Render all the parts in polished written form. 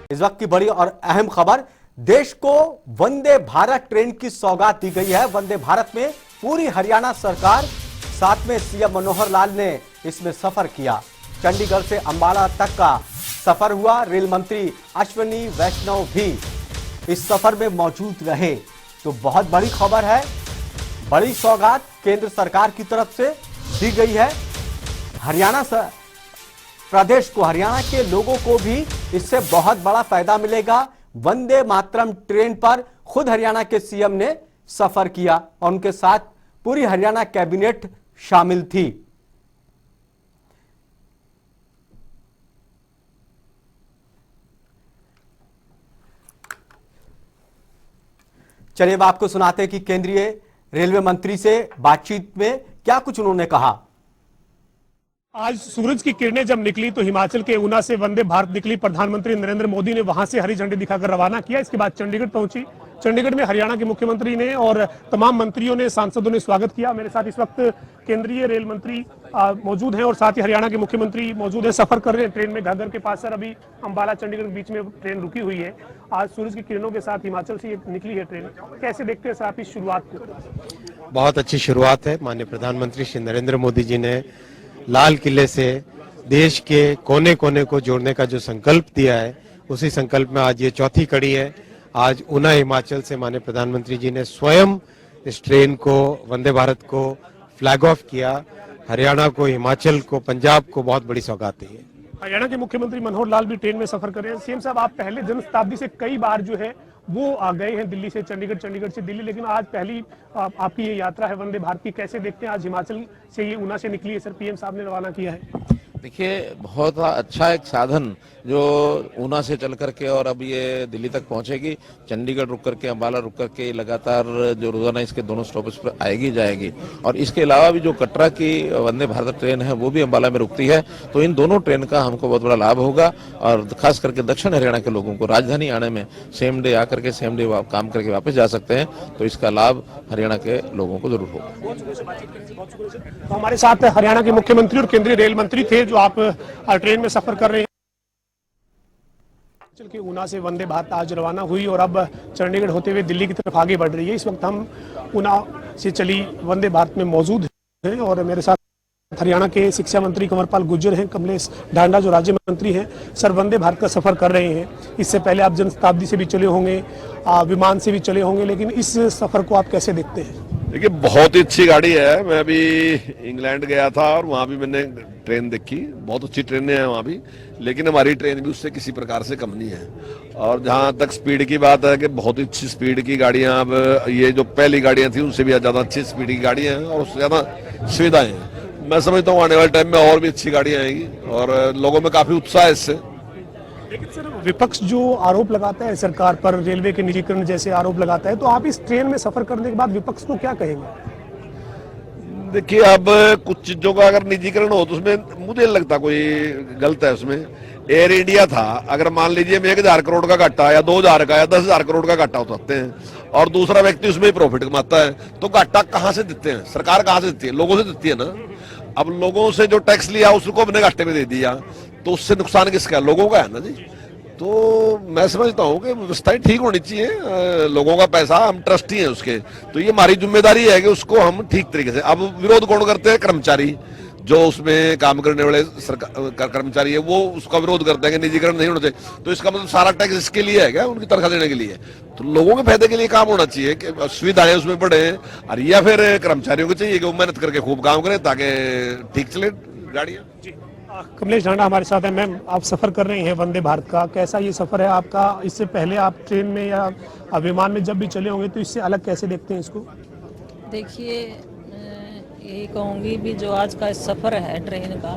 इस वक्त की बड़ी और अहम खबर, देश को वंदे भारत ट्रेन की सौगात दी गई है। वंदे भारत में पूरी हरियाणा सरकार, साथ में सीएम मनोहर लाल ने इसमें सफर किया। चंडीगढ़ से अंबाला तक का सफर हुआ। रेल मंत्री अश्विनी वैष्णव भी इस सफर में मौजूद रहे। तो बहुत बड़ी खबर है, बड़ी सौगात केंद्र सरकार की तरफ से दी गई है। हरियाणा प्रदेश को, हरियाणा के लोगों को भी इससे बहुत बड़ा फायदा मिलेगा। वंदे मातरम ट्रेन पर खुद हरियाणा के सीएम ने सफर किया और उनके साथ पूरी हरियाणा कैबिनेट शामिल थी। चलिए अब आपको सुनाते हैं कि केंद्रीय रेलवे मंत्री से बातचीत में क्या कुछ उन्होंने कहा। आज सूरज की किरणें जब निकली तो हिमाचल के ऊना से वंदे भारत निकली। प्रधानमंत्री नरेंद्र मोदी ने वहां से हरी झंडी दिखाकर रवाना किया। इसके बाद चंडीगढ़ पहुंची। चंडीगढ़ में हरियाणा के मुख्यमंत्री ने और तमाम मंत्रियों ने, सांसदों ने स्वागत किया। मेरे साथ इस वक्त केंद्रीय रेल मंत्री मौजूद हैं और साथ ही हरियाणा के मुख्यमंत्री मौजूद हैं। सफर कर रहे हैं ट्रेन में घाघर के पास। सर, अभी अंबाला चंडीगढ़ के बीच में ट्रेन रुकी हुई है। आज सूरज की किरणों के साथ हिमाचल से निकली है ट्रेन। कैसे देखते हैं सर आप इस शुरुआत को? बहुत अच्छी शुरुआत है। माननीय प्रधानमंत्री श्री नरेंद्र मोदी जी ने लाल किले से देश के कोने कोने को जोड़ने का जो संकल्प दिया है, उसी संकल्प में आज ये चौथी कड़ी है। आज ऊना हिमाचल से माननीय प्रधानमंत्री जी ने स्वयं इस ट्रेन को, वंदे भारत को फ्लैग ऑफ किया। हरियाणा को, हिमाचल को, पंजाब को बहुत बड़ी सौगात दी है। हरियाणा के मुख्यमंत्री मनोहर लाल भी ट्रेन में सफर कर रहे हैं। सीएम साहब, आप पहले जनशताब्दी से कई बार जो है वो आ गए हैं दिल्ली से चंडीगढ़, चंडीगढ़ से दिल्ली, लेकिन आज पहली आपकी ये यात्रा है वंदे भारत की। कैसे देखते हैं आज हिमाचल से ये ऊना से निकली है सर, पीएम साहब ने रवाना किया है? देखिए, बहुत अच्छा एक साधन जो ऊना से चल करके और अब ये दिल्ली तक पहुंचेगी। चंडीगढ़ रुक करके, अंबाला रुक करके लगातार जो रोजाना इसके दोनों स्टॉपेज पर आएगी जाएगी। और इसके अलावा भी जो कटरा की वंदे भारत ट्रेन है वो भी अंबाला में रुकती है। तो इन दोनों ट्रेन का हमको बहुत बड़ा लाभ होगा और खास करके दक्षिण हरियाणा के लोगों को राजधानी आने में सेम डे आकर के सेम डे काम करके वापस जा सकते हैं। तो इसका लाभ हरियाणा के लोगों को जरूर होगा। तो हमारे साथ हरियाणा के मुख्यमंत्री और केंद्रीय रेल मंत्री थे जो आप ट्रेन में सफर कर रहे हैं। चल के ऊना से वंदे भारत आज रवाना हुई और अब चंडीगढ़ होते हुए दिल्ली की तरफ आगे बढ़ रही है। इस वक्त हम ऊना से चली वंदे भारत में मौजूद हैं और मेरे साथ हरियाणा के शिक्षा मंत्री कंवरपाल गुर्जर हैं, कमलेश ढांडा जो राज्य मंत्री हैं। सर, वंदे भारत का सफर कर रहे हैं, इससे पहले आप जनशताब्दी से भी चले होंगे, विमान से भी चले होंगे, लेकिन इस सफर को आप कैसे देखते हैं? देखिए, बहुत ही अच्छी गाड़ी है। मैं अभी इंग्लैंड गया था और वहाँ भी मैंने ट्रेन देखी। बहुत अच्छी ट्रेनें हैं वहाँ भी, लेकिन हमारी ट्रेन भी उससे किसी प्रकार से कम नहीं है। और जहाँ तक स्पीड की बात है कि बहुत ही अच्छी स्पीड की गाड़ियाँ, अब ये जो पहली गाड़ियाँ थी उनसे भी ज़्यादा अच्छी स्पीड की गाड़ियाँ हैं और उससे ज़्यादा सुविधाएं हैं। मैं समझता हूँ आने वाले टाइम में और भी अच्छी गाड़ियाँ आएंगी और लोगों में काफ़ी उत्साह है इससे। लेकिन सर, विपक्ष जो आरोप लगाता है सरकार पर, रेलवे के निजीकरण जैसे आरोप लगाता है, तो आप इस ट्रेन में सफर करने के बाद विपक्ष को क्या कहेंगे? देखिए, अब कुछ चीजों का अगर निजीकरण हो तो उसमें मुझे नहीं लगता कोई गलत है उसमें। एयर इंडिया था, अगर मान लीजिए 1000 करोड़ का घाटा या 2000 का या 10,000 करोड़ का घाटा हो सकते हैं और दूसरा व्यक्ति उसमें प्रॉफिट कमाता है, तो घाटा कहाँ से देते हैं? सरकार कहाँ से देती है? लोगों से देती है ना। अब लोगों से जो टैक्स लिया उसको अपने घाटे में दे दिया, तो उससे नुकसान किसका? लोगों का है ना जी। तो मैं समझता हूँ कि व्यवस्थाएं ठीक होनी चाहिए। लोगों का पैसा, हम ट्रस्टी हैं उसके, तो ये हमारी जिम्मेदारी है कि उसको हम ठीक तरीके से। अब विरोध कौन करते हैं? कर्मचारी, जो उसमें काम करने वाले सरकार कर्मचारी है, वो उसका विरोध करते हैं कि निजीकरण नहीं होना चाहिए। तो इसका मतलब सारा टैक्स इसके लिए है क्या? उनकी तनख्वाह देने के लिए? तो लोगों के फायदे के लिए काम होना चाहिए कि सुविधाएं उसमें बढ़े, और या फिर कर्मचारियों को चाहिए कि वो मेहनत करके खूब काम करें ताकि ठीक चले गाड़ियाँ। कमलेश ढांडा हमारे साथ है। मैम, आप सफर कर रहे हैं वंदे भारत का, कैसा ये सफर है आपका? इससे पहले आप ट्रेन में या विमान में जब भी चले होंगे, तो इससे अलग कैसे देखते हैं इसको? देखिए, यही कहूँगी भी जो आज का सफ़र है ट्रेन का,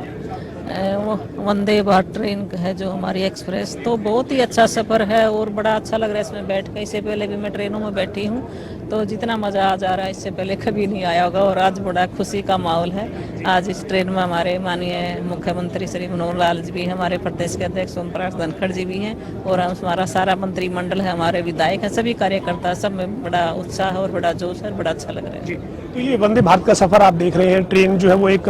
वो वंदे भारत ट्रेन है जो हमारी एक्सप्रेस, तो बहुत ही अच्छा सफ़र है और बड़ा अच्छा लग रहा है इसमें बैठ कर। इससे पहले भी मैं ट्रेनों में बैठी हूँ तो जितना मज़ा आ जा रहा है इससे पहले कभी नहीं आया होगा, और आज बड़ा खुशी का माहौल है। आज इस ट्रेन में हमारे माननीय मुख्यमंत्री श्री मनोहर लाल जी भी हैं, हमारे प्रदेश के अध्यक्ष ओम प्रकाश धनखड़ जी भी हैं, और हमारा सारा मंत्रिमंडल है, हमारे विधायक हैं, सभी कार्यकर्ता, सब में बड़ा उत्साह और बड़ा जोश है, बड़ा अच्छा लग रहा है। तो ये वंदे भारत का सफर आप देख रहे हैं, ट्रेन जो है वो एक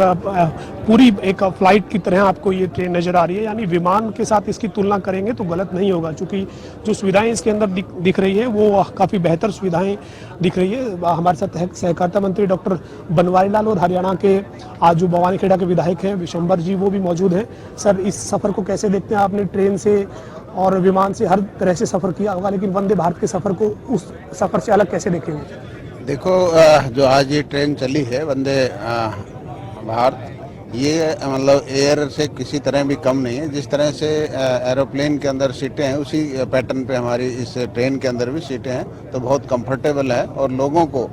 पूरी एक फ्लाइट की तरह आपको ये ट्रेन नजर आ रही है, यानी विमान के साथ इसकी तुलना करेंगे तो गलत नहीं होगा, क्योंकि जो सुविधाएं इसके अंदर दिख रही है वो काफी बेहतर सुविधाएं दिख रही है। हमारे साथ सहकारिता मंत्री डॉक्टर बनवारी लाल और हरियाणा के आज जो बवानीखेड़ा के विधायक हैं विशंबर जी, वो भी मौजूद हैं। सर, इस सफर को कैसे देखते हैं? आपने ट्रेन से और विमान से हर तरह से सफर किया होगा, लेकिन वंदे भारत के सफर को उस सफर से अलग कैसे देखेंगे? देखो, जो आज ये ट्रेन चली है वंदे भारत, ये मतलब एयर से किसी तरह भी कम नहीं है। जिस तरह से एरोप्लेन के अंदर सीटें हैं उसी पैटर्न पे हमारी इस ट्रेन के अंदर भी सीटें हैं, तो बहुत कंफर्टेबल है। और लोगों को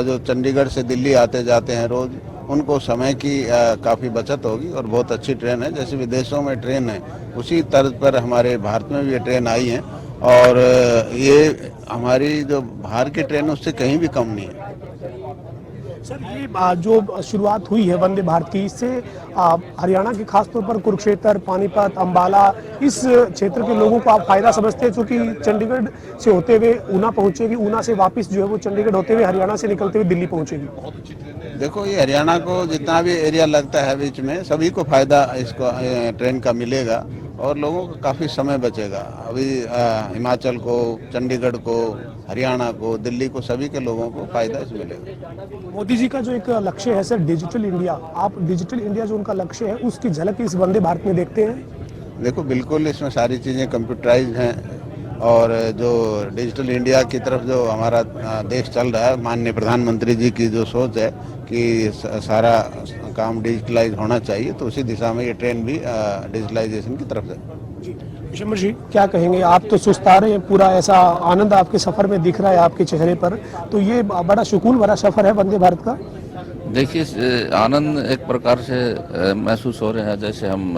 जो चंडीगढ़ से दिल्ली आते जाते हैं रोज, उनको समय की काफ़ी बचत होगी और बहुत अच्छी ट्रेन है। जैसे विदेशों में ट्रेन है उसी तर्ज पर हमारे भारत में भी ये ट्रेन आई है, और ये हमारी जो बाहर की ट्रेन उससे कहीं भी कम नहीं है। सर, ये जो शुरुआत हुई है वंदे भारत की, इससे हरियाणा के खासतौर पर कुरुक्षेत्र, पानीपत, अंबाला, इस क्षेत्र के लोगों को आप फायदा समझते हैं, क्योंकि चंडीगढ़ से होते हुए ऊना पहुंचेगी, ऊना से वापस जो है वो चंडीगढ़ होते हुए हरियाणा से निकलते हुए दिल्ली पहुंचेगी। देखो, ये हरियाणा को जितना भी एरिया लगता है बीच में, सभी को फायदा इसको ट्रेन का मिलेगा और लोगों को काफ़ी समय बचेगा। अभी हिमाचल को, चंडीगढ़ को, हरियाणा को, दिल्ली को, सभी के लोगों को फायदा इसमें मिलेगा। मोदी जी का जो एक लक्ष्य है सर, डिजिटल इंडिया, आप डिजिटल इंडिया जो उनका लक्ष्य है उसकी झलक इस वंदे भारत में देखते हैं? देखो, बिल्कुल इसमें सारी चीज़ें कंप्यूटराइज हैं, और जो डिजिटल इंडिया की तरफ जो हमारा देश चल रहा है, माननीय प्रधानमंत्री जी की जो सोच है कि सारा काम डिजिटलाइज होना चाहिए, तो उसी दिशा में ये ट्रेन भी डिजिटलाइजेशन की तरफ है। विशंबर जी, क्या कहेंगे? आप तो सुस्ता रहे हैं, पूरा ऐसा आनंद आपके सफर में दिख रहा है आपके चेहरे पर, तो ये बड़ा सुकून भरा सफर है वंदे भारत का। देखिए, आनंद एक प्रकार से महसूस हो रहा है जैसे हम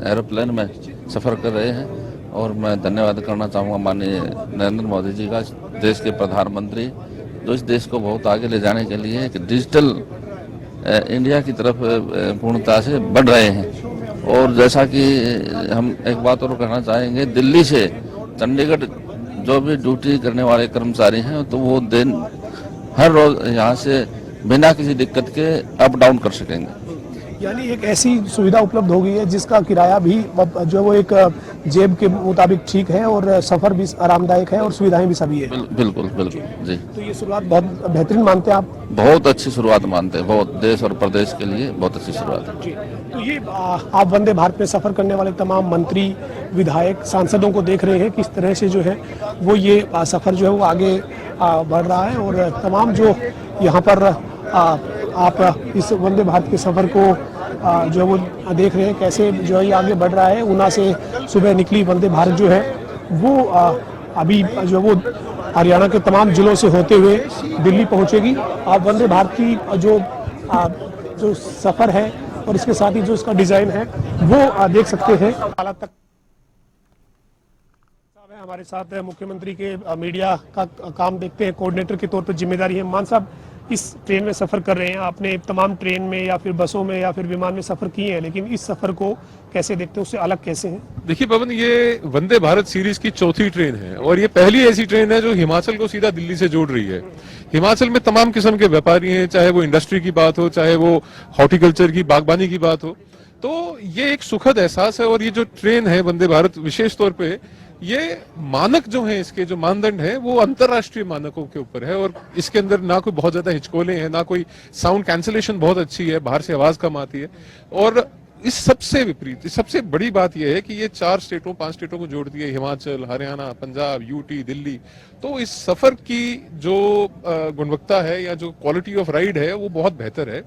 एरोप्लेन में सफर कर रहे हैं, और मैं धन्यवाद करना चाहूँगा माननीय नरेंद्र मोदी जी का, देश के प्रधानमंत्री, जो इस देश को बहुत आगे ले जाने के लिए एक डिजिटल इंडिया की तरफ पूर्णता से बढ़ रहे हैं। और जैसा कि हम एक बात और कहना चाहेंगे, दिल्ली से चंडीगढ़ जो भी ड्यूटी करने वाले कर्मचारी हैं, तो वो दिन हर रोज यहाँ से बिना किसी दिक्कत के अप डाउन कर सकेंगे। यानी एक ऐसी सुविधा उपलब्ध हो गई है जिसका किराया भी जो वो एक जेब के मुताबिक ठीक है, और सफर भी आरामदायक है, और सुविधाएं भी सभी है। बिल्कुल बिल्कुल जी। तो ये शुरुआत बहुत बेहतरीन मानते हैं आप? बहुत अच्छी शुरुआत मानते हैं, बहुत, देश और प्रदेश के लिए बहुत अच्छी शुरुआत है जी। तो ये आप वंदे भारत में सफर करने वाले तमाम मंत्री, विधायक, सांसदों को देख रहे हैं किस तरह से जो है वो ये सफर जो है वो आगे बढ़ रहा है, और तमाम जो यहाँ पर आप इस वंदे भारत के सफर को जो वो देख रहे हैं कैसे जो है ये आगे बढ़ रहा है। ऊना से सुबह निकली वंदे भारत जो है वो अभी जो वो हरियाणा के तमाम जिलों से होते हुए दिल्ली पहुंचेगी। आप वंदे भारत की जो सफर है और इसके साथ ही जो इसका डिजाइन है वो देख सकते हैं। हालात तक हमारे साथ मुख्यमंत्री के मीडिया का काम देखते हैं, कोऑर्डिनेटर के तौर पर जिम्मेदारी है। मान साहब, इस ट्रेन में सफर कर रहे हैं, आपने तमाम ट्रेन में या फिर बसों में या फिर विमान में सफर किए हैं, लेकिन इस सफर को कैसे देखते हैं, उससे अलग कैसे हैं? देखिए पवन, ये वंदे भारत सीरीज की चौथी ट्रेन है, और ये पहली ऐसी ट्रेन है जो हिमाचल को सीधा दिल्ली से जोड़ रही है। हिमाचल में तमाम किस्म के व्यापारी हैं, चाहे वो इंडस्ट्री की बात हो, चाहे वो हॉर्टिकल्चर की, बागबानी की बात हो, तो ये एक सुखद एहसास है। और ये जो ट्रेन है वंदे भारत, विशेष तौर पे ये मानक जो है, इसके जो मानदंड है वो अंतरराष्ट्रीय मानकों के ऊपर है, और इसके अंदर ना कोई बहुत ज्यादा हिचकोले हैं, ना कोई साउंड कैंसिलेशन बहुत अच्छी है, बाहर से आवाज कम आती है। और इस सबसे विपरीत, सबसे बड़ी बात यह है कि ये 5 स्टेटों को जोड़ती है, हिमाचल, हरियाणा, पंजाब, यूटी, दिल्ली। तो इस सफर की जो गुणवत्ता है या जो क्वालिटी ऑफ राइड है वो बहुत बेहतर है।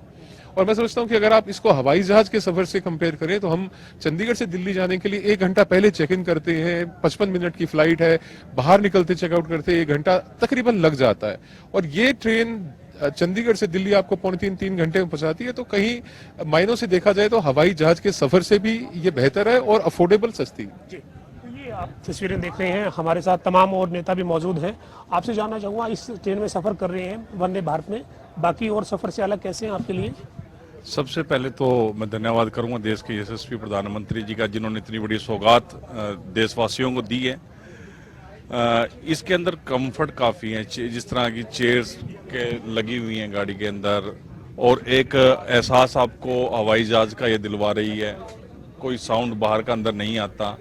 और मैं समझता हूं कि अगर आप इसको हवाई जहाज के सफर से कंपेयर करें, तो हम चंडीगढ़ से दिल्ली जाने के लिए 1 घंटा पहले चेक इन करते हैं, 55 मिनट की फ्लाइट है, बाहर निकलते चेकआउट करते 1 घंटा तकरीबन लग जाता है। और ये ट्रेन चंडीगढ़ से दिल्ली आपको 3 घंटे में पहुंचाती है। तो कहीं मायनों से देखा जाए तो हवाई जहाज के सफर से भी ये बेहतर है और अफोर्डेबल, सस्ती। तो ये आप तस्वीरें देख रहे हैं, हमारे साथ तमाम और नेता भी मौजूद हैं। आपसे जानना चाहूँगा, इस ट्रेन में सफ़र कर रहे हैं वंदे भारत में, बाकी और सफ़र से अलग कैसे हैं आपके लिए? सबसे पहले तो मैं धन्यवाद करूंगा देश के यशस्वी प्रधानमंत्री जी का, जिन्होंने इतनी बड़ी सौगात देशवासियों को दी है। इसके अंदर कंफर्ट काफ़ी है, जिस तरह की चेयर्स के लगी हुई हैं गाड़ी के अंदर, और एक एहसास आपको हवाई जहाज का ये दिलवा रही है, कोई साउंड बाहर का अंदर नहीं आता।